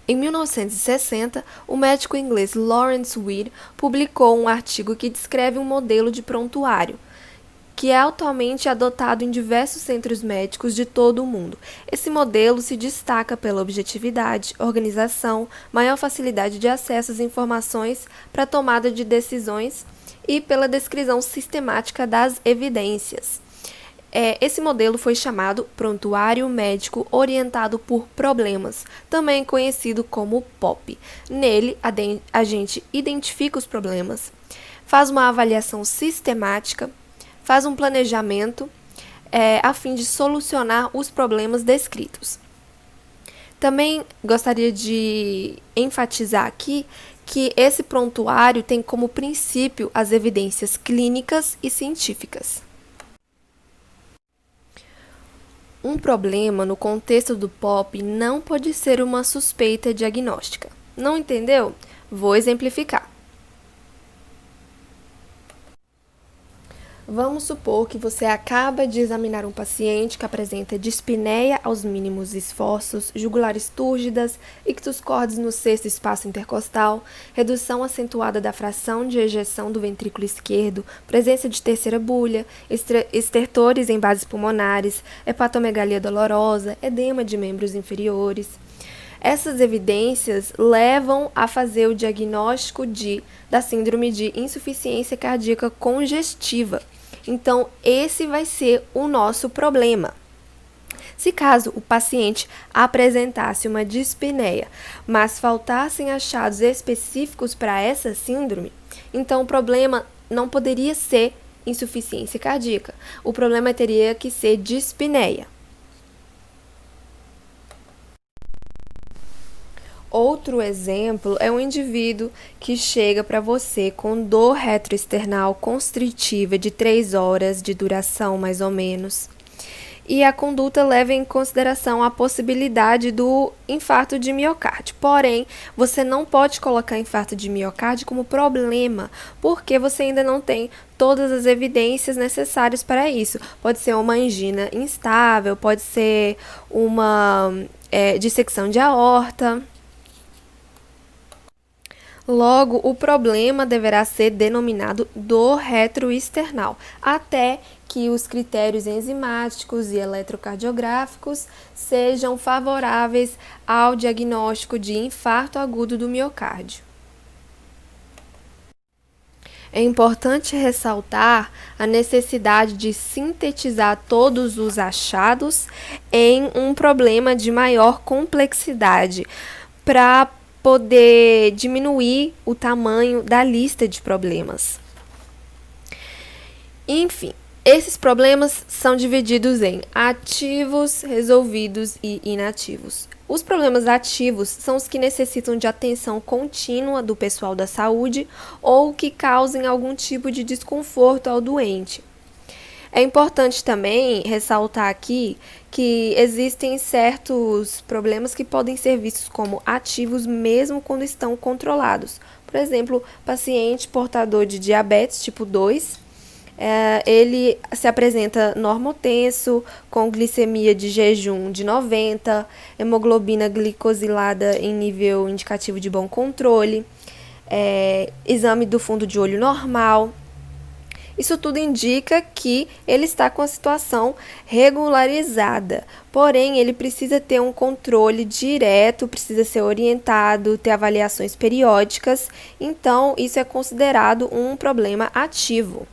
Em 1960, o médico inglês Lawrence Weir publicou um artigo que descreve um modelo de prontuário, que é atualmente adotado em diversos centros médicos de todo o mundo. Esse modelo se destaca pela objetividade, organização, maior facilidade de acesso às informações para tomada de decisões e pela descrição sistemática das evidências. Esse modelo foi chamado Prontuário Médico Orientado por Problemas, também conhecido como POP. Nele, a gente identifica os problemas, faz uma avaliação sistemática, faz um planejamento a fim de solucionar os problemas descritos. Também gostaria de enfatizar aqui que esse prontuário tem como princípio as evidências clínicas e científicas. Um problema no contexto do POP não pode ser uma suspeita diagnóstica. Não entendeu? Vou exemplificar. Vamos supor que você acaba de examinar um paciente que apresenta dispneia aos mínimos esforços, jugulares túrgidas, ictus cordis no sexto espaço intercostal, redução acentuada da fração de ejeção do ventrículo esquerdo, presença de terceira bulha, estertores em bases pulmonares, hepatomegalia dolorosa, edema de membros inferiores. Essas evidências levam a fazer o diagnóstico da síndrome de insuficiência cardíaca congestiva. Então, esse vai ser o nosso problema. Se caso o paciente apresentasse uma dispneia, mas faltassem achados específicos para essa síndrome, então o problema não poderia ser insuficiência cardíaca. O problema teria que ser dispneia. Outro exemplo é um indivíduo que chega para você com dor retroesternal constritiva de 3 horas de duração, mais ou menos. E a conduta leva em consideração a possibilidade do infarto de miocárdio. Porém, você não pode colocar infarto de miocárdio como problema, porque você ainda não tem todas as evidências necessárias para isso. Pode ser uma angina instável, pode ser uma dissecção de aorta. Logo, o problema deverá ser denominado dor retroesternal, até que os critérios enzimáticos e eletrocardiográficos sejam favoráveis ao diagnóstico de infarto agudo do miocárdio. É importante ressaltar a necessidade de sintetizar todos os achados em um problema de maior complexidade, para poder diminuir o tamanho da lista de problemas. Enfim, esses problemas são divididos em ativos, resolvidos e inativos. Os problemas ativos são os que necessitam de atenção contínua do pessoal da saúde ou que causem algum tipo de desconforto ao doente. É importante também ressaltar aqui que existem certos problemas que podem ser vistos como ativos mesmo quando estão controlados. Por exemplo, paciente portador de diabetes tipo 2, ele se apresenta normotenso, com glicemia de jejum de 90, hemoglobina glicosilada em nível indicativo de bom controle, exame do fundo de olho normal. Isso tudo indica que ele está com a situação regularizada, porém ele precisa ter um controle direto, precisa ser orientado, ter avaliações periódicas, então isso é considerado um problema ativo.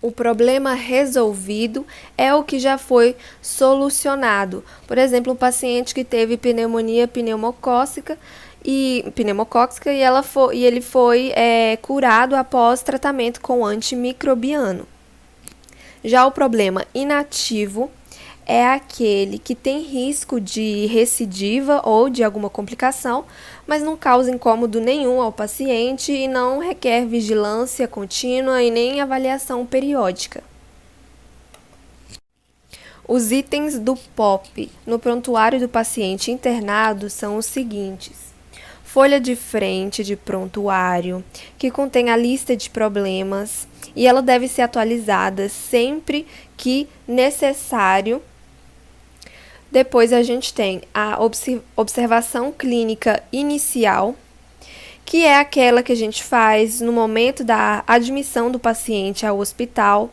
O problema resolvido é o que já foi solucionado. Por exemplo, um paciente que teve pneumonia pneumocócica e ele foi curado após tratamento com antimicrobiano. Já o problema inativo é aquele que tem risco de recidiva ou de alguma complicação, mas não causa incômodo nenhum ao paciente e não requer vigilância contínua e nem avaliação periódica. Os itens do POP no prontuário do paciente internado são os seguintes: folha de frente de prontuário, que contém a lista de problemas, e ela deve ser atualizada sempre que necessário Depois a gente tem a observação clínica inicial, que é aquela que a gente faz no momento da admissão do paciente ao hospital,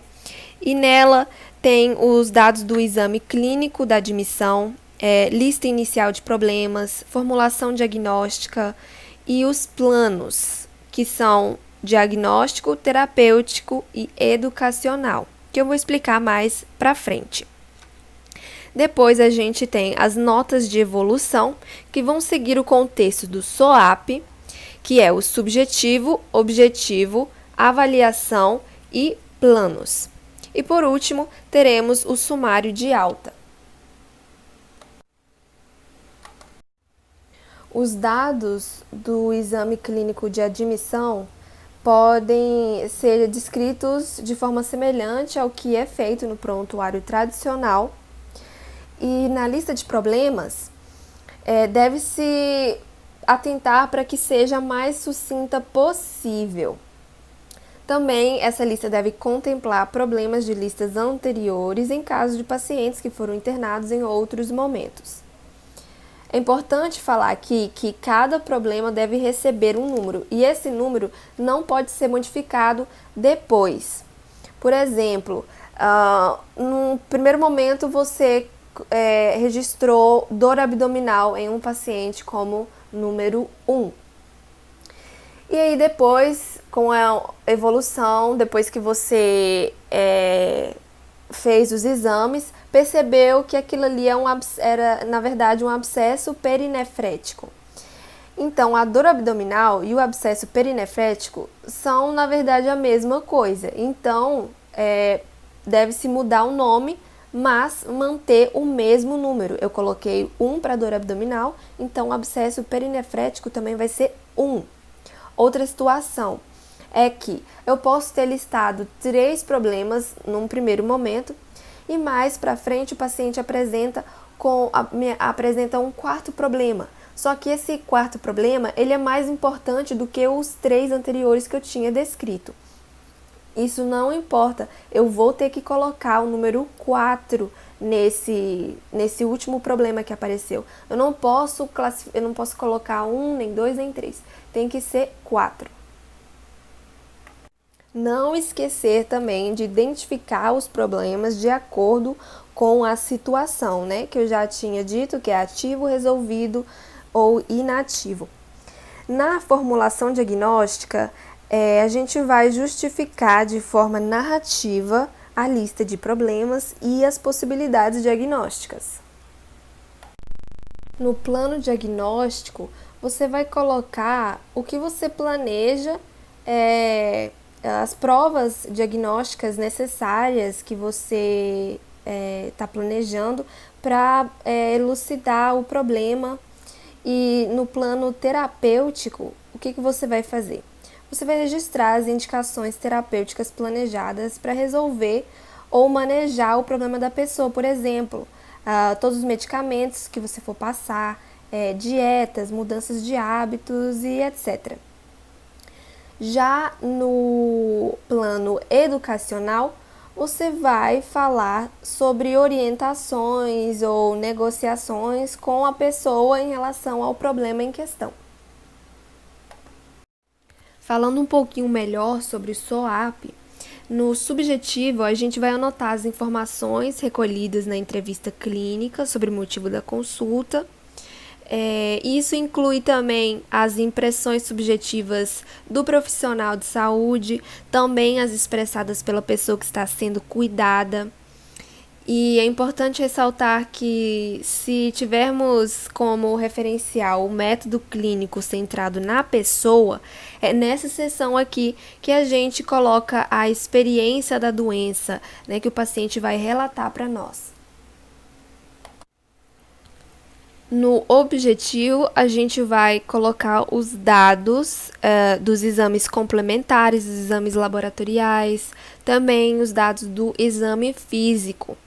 e nela tem os dados do exame clínico da admissão, lista inicial de problemas, formulação diagnóstica e os planos, que são diagnóstico, terapêutico e educacional, que eu vou explicar mais para frente. Depois a gente tem as notas de evolução, que vão seguir o contexto do SOAP, que é o subjetivo, objetivo, avaliação e planos. E por último, teremos o sumário de alta. Os dados do exame clínico de admissão podem ser descritos de forma semelhante ao que é feito no prontuário tradicional. E na lista de problemas, deve-se atentar para que seja a mais sucinta possível. Também, essa lista deve contemplar problemas de listas anteriores em caso de pacientes que foram internados em outros momentos. É importante falar aqui que cada problema deve receber um número e esse número não pode ser modificado depois. Por exemplo, no primeiro momento você registrou dor abdominal em um paciente como número 1. E aí depois, com a evolução, depois que você fez os exames, percebeu que aquilo ali era, na verdade, um abscesso perinefrético. Então, a dor abdominal e o abscesso perinefrético são, na verdade, a mesma coisa. Então, deve-se mudar o nome, mas manter o mesmo número. Eu coloquei 1 para dor abdominal, então o abscesso perinefrético também vai ser 1. Outra situação é que eu posso ter listado 3 problemas num primeiro momento e mais para frente o paciente apresenta um quarto problema. Só que esse quarto problema ele é mais importante do que os 3 anteriores que eu tinha descrito. Isso não importa, eu vou ter que colocar o número 4 nesse último problema que apareceu. Eu não posso colocar 1, nem 2, nem 3. Tem que ser 4. Não esquecer também de identificar os problemas de acordo com a situação, né? Que eu já tinha dito que é ativo, resolvido ou inativo. Na formulação diagnóstica, a gente vai justificar de forma narrativa a lista de problemas e as possibilidades diagnósticas. No plano diagnóstico, você vai colocar o que você planeja, as provas diagnósticas necessárias que você está planejando para elucidar o problema. E no plano terapêutico, o que você vai fazer? Você vai registrar as indicações terapêuticas planejadas para resolver ou manejar o problema da pessoa. Por exemplo, todos os medicamentos que você for passar, dietas, mudanças de hábitos e etc. Já no plano educacional, você vai falar sobre orientações ou negociações com a pessoa em relação ao problema em questão. Falando um pouquinho melhor sobre o SOAP, no subjetivo a gente vai anotar as informações recolhidas na entrevista clínica sobre o motivo da consulta. Isso inclui também as impressões subjetivas do profissional de saúde, também as expressadas pela pessoa que está sendo cuidada. E é importante ressaltar que se tivermos como referencial o método clínico centrado na pessoa, é nessa seção aqui que a gente coloca a experiência da doença, né, que o paciente vai relatar para nós. No objetivo, a gente vai colocar os dados dos exames complementares, dos exames laboratoriais, também os dados do exame físico.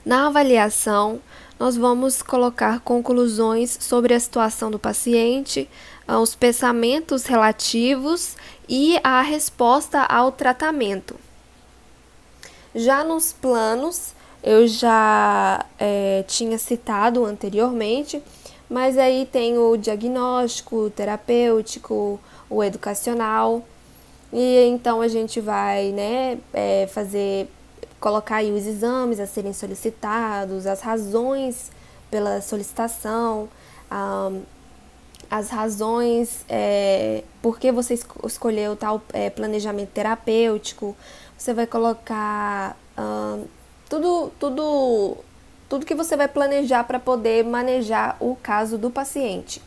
Na avaliação, nós vamos colocar conclusões sobre a situação do paciente, os pensamentos relativos e a resposta ao tratamento. Já nos planos, eu já tinha citado anteriormente, mas aí tem o diagnóstico, o terapêutico, o educacional, e então a gente vai, né, colocar aí os exames a serem solicitados, as razões pela solicitação, as razões por que você escolheu tal planejamento terapêutico. Você vai colocar tudo que você vai planejar para poder manejar o caso do paciente.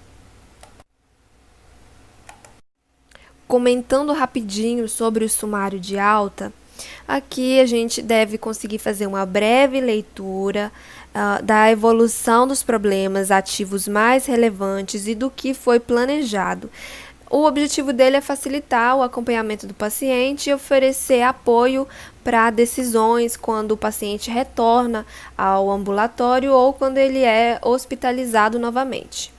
Comentando rapidinho sobre o sumário de alta, aqui a gente deve conseguir fazer uma breve leitura da evolução dos problemas ativos mais relevantes e do que foi planejado. O objetivo dele é facilitar o acompanhamento do paciente e oferecer apoio para decisões quando o paciente retorna ao ambulatório ou quando ele é hospitalizado novamente.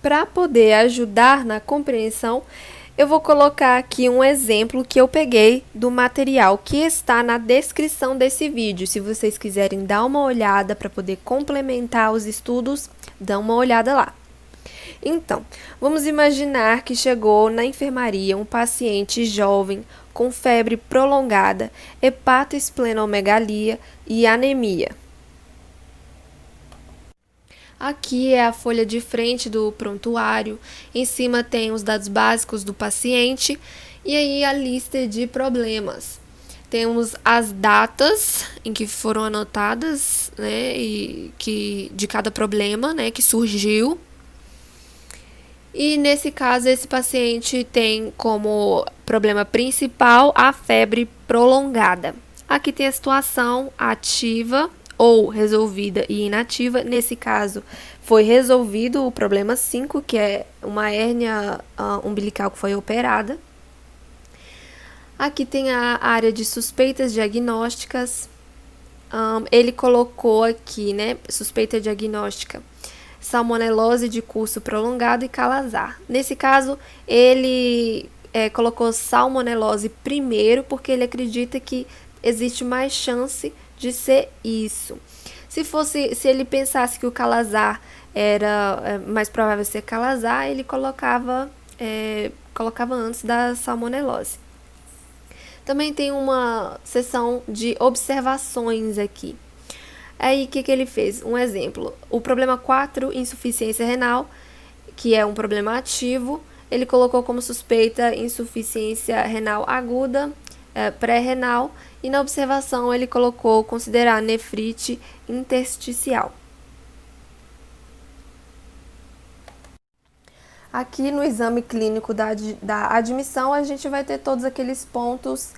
Para poder ajudar na compreensão, eu vou colocar aqui um exemplo que eu peguei do material que está na descrição desse vídeo. Se vocês quiserem dar uma olhada para poder complementar os estudos, dá uma olhada lá. Então, vamos imaginar que chegou na enfermaria um paciente jovem com febre prolongada, hepatoesplenomegalia e anemia. Aqui é a folha de frente do prontuário, em cima tem os dados básicos do paciente e aí a lista de problemas. Temos as datas em que foram anotadas, né, de cada problema, né, que surgiu. E nesse caso, esse paciente tem como problema principal a febre prolongada. Aqui tem a situação ativa ou resolvida e inativa. Nesse caso, foi resolvido o problema 5, que é uma hérnia umbilical que foi operada. Aqui tem a área de suspeitas diagnósticas. Ele colocou aqui, né, suspeita diagnóstica, salmonelose de curso prolongado e calazar. Nesse caso, ele colocou salmonelose primeiro, porque ele acredita que existe mais chance de ser isso. Se ele pensasse que o calazar era mais provável ser calazar, ele colocava antes da salmonelose. Também tem uma seção de observações aqui. Aí, o que ele fez? Um exemplo. O problema 4, insuficiência renal, que é um problema ativo, ele colocou como suspeita insuficiência renal aguda, pré-renal, e na observação ele colocou considerar nefrite intersticial. Aqui no exame clínico da admissão, a gente vai ter todos aqueles pontos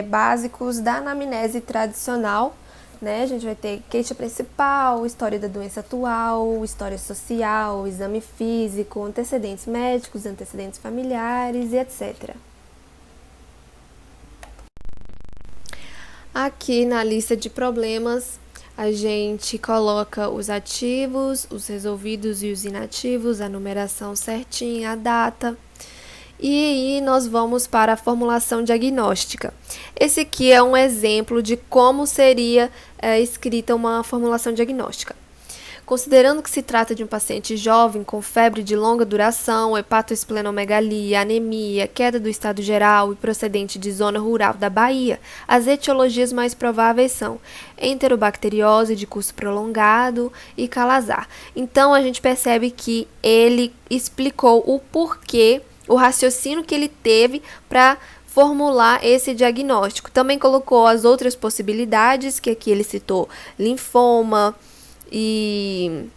básicos da anamnese tradicional, né? A gente vai ter queixa principal, história da doença atual, história social, exame físico, antecedentes médicos, antecedentes familiares e etc. Aqui na lista de problemas, a gente coloca os ativos, os resolvidos e os inativos, a numeração certinha, a data. E aí nós vamos para a formulação diagnóstica. Esse aqui é um exemplo de como seria escrita uma formulação diagnóstica. Considerando que se trata de um paciente jovem com febre de longa duração, hepatoesplenomegalia, anemia, queda do estado geral e procedente de zona rural da Bahia, as etiologias mais prováveis são enterobacteriose de curso prolongado e calazar. Então, a gente percebe que ele explicou o porquê, o raciocínio que ele teve para formular esse diagnóstico. Também colocou as outras possibilidades, que aqui ele citou linfoma, e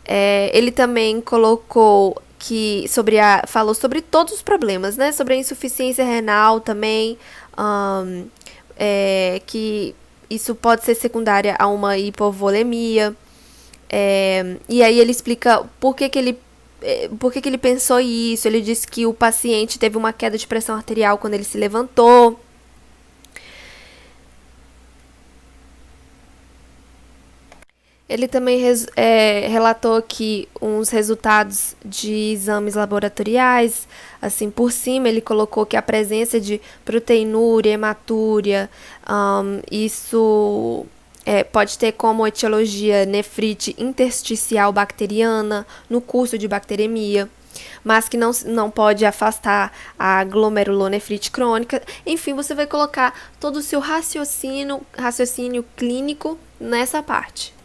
ele também colocou que falou sobre todos os problemas, né? Sobre a insuficiência renal também, que isso pode ser secundária a uma hipovolemia. E aí ele explica por que ele pensou isso. Ele disse que o paciente teve uma queda de pressão arterial quando ele se levantou. Ele também relatou aqui uns resultados de exames laboratoriais. Assim, por cima, ele colocou que a presença de proteinúria, hematúria, isso pode ter como etiologia nefrite intersticial bacteriana no curso de bacteremia, mas que não pode afastar a glomerulonefrite crônica. Enfim, você vai colocar todo o seu raciocínio clínico nessa parte.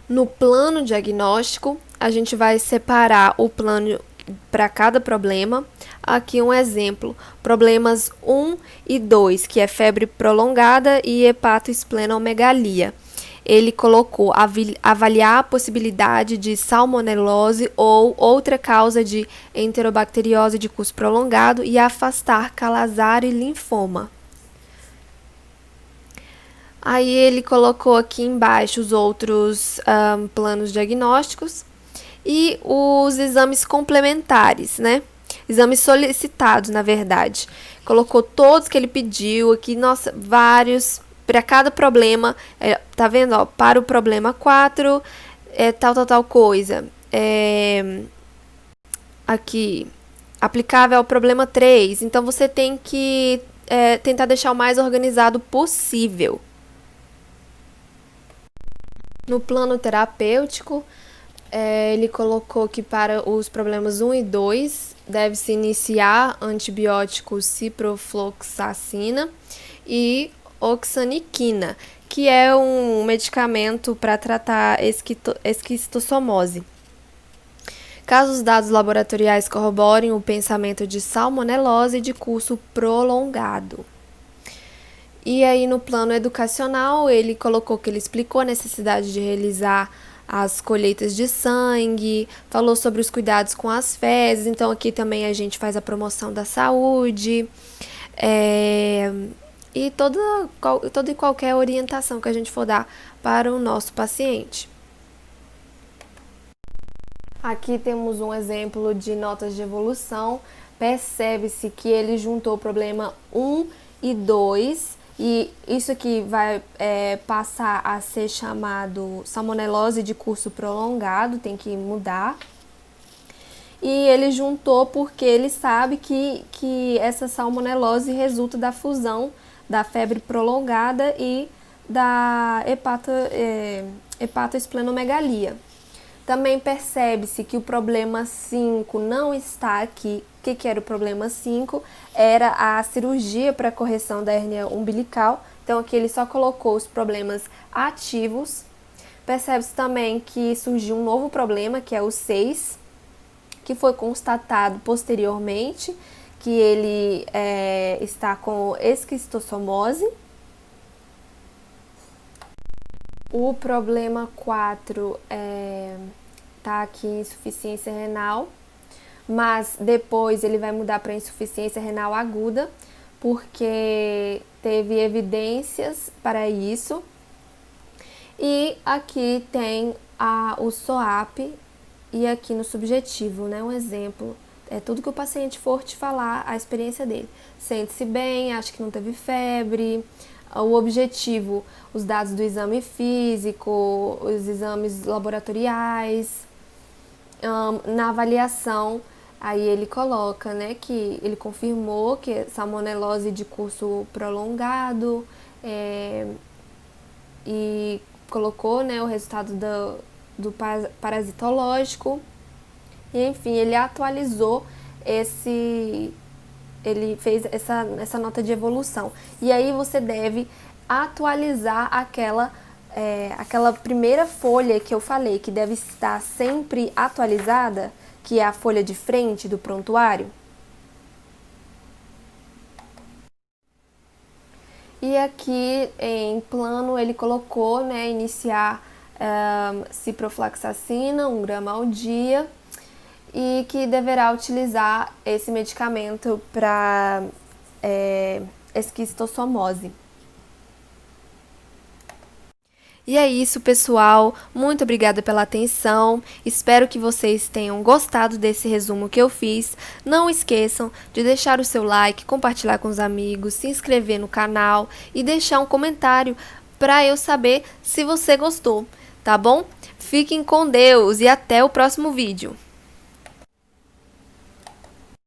No plano diagnóstico, a gente vai separar o plano para cada problema. Aqui um exemplo, problemas 1 e 2, que é febre prolongada e hepatoesplenomegalia. Ele colocou avaliar a possibilidade de salmonelose ou outra causa de enterobacteriose de curso prolongado e afastar calazar e linfoma. Aí ele colocou aqui embaixo os outros planos diagnósticos e os exames complementares, né? Exames solicitados, na verdade. Colocou todos que ele pediu aqui, nossa, vários, para cada problema. Tá vendo, ó, para o problema 4, tal coisa. Aqui, aplicável ao problema 3. Então, você tem que tentar deixar o mais organizado possível. No plano terapêutico, ele colocou que para os problemas 1 e 2 deve-se iniciar antibiótico ciprofloxacina e oxaniquina, que é um medicamento para tratar esquistossomose. Caso os dados laboratoriais corroborem o pensamento de salmonelose de curso prolongado. E aí, no plano educacional, ele colocou que ele explicou a necessidade de realizar as colheitas de sangue, falou sobre os cuidados com as fezes. Então, aqui também a gente faz a promoção da saúde e toda e qualquer orientação que a gente for dar para o nosso paciente. Aqui temos um exemplo de notas de evolução. Percebe-se que ele juntou o problema 1 e 2. E isso aqui vai passar a ser chamado salmonelose de curso prolongado, tem que mudar. E ele juntou porque ele sabe que essa salmonelose resulta da fusão da febre prolongada e da hepatoesplenomegalia. Também percebe-se que o problema 5 não está aqui. O que era o problema 5? Era a cirurgia para correção da hérnia umbilical. Então, aqui ele só colocou os problemas ativos. Percebe-se também que surgiu um novo problema, que é o 6, que foi constatado posteriormente, que ele está com esquistossomose. O problema 4 tá aqui insuficiência renal, mas depois ele vai mudar para insuficiência renal aguda, porque teve evidências para isso. E aqui tem o SOAP e aqui no subjetivo, né, um exemplo. É tudo que o paciente for te falar, a experiência dele. Sente-se bem, acha que não teve febre. O objetivo, os dados do exame físico, os exames laboratoriais. Na avaliação, aí ele coloca, né, que ele confirmou que é salmonelose de curso prolongado e colocou, né, o resultado do parasitológico. E, enfim, ele atualizou ele fez essa nota de evolução. E aí você deve atualizar aquela primeira folha que eu falei, que deve estar sempre atualizada, que é a folha de frente do prontuário. E aqui em plano ele colocou, né, iniciar ciprofloxacina, 1 grama ao dia, e que deverá utilizar esse medicamento para esquistossomose. E é isso, pessoal. Muito obrigada pela atenção. Espero que vocês tenham gostado desse resumo que eu fiz. Não esqueçam de deixar o seu like, compartilhar com os amigos, se inscrever no canal e deixar um comentário para eu saber se você gostou, tá bom? Fiquem com Deus e até o próximo vídeo.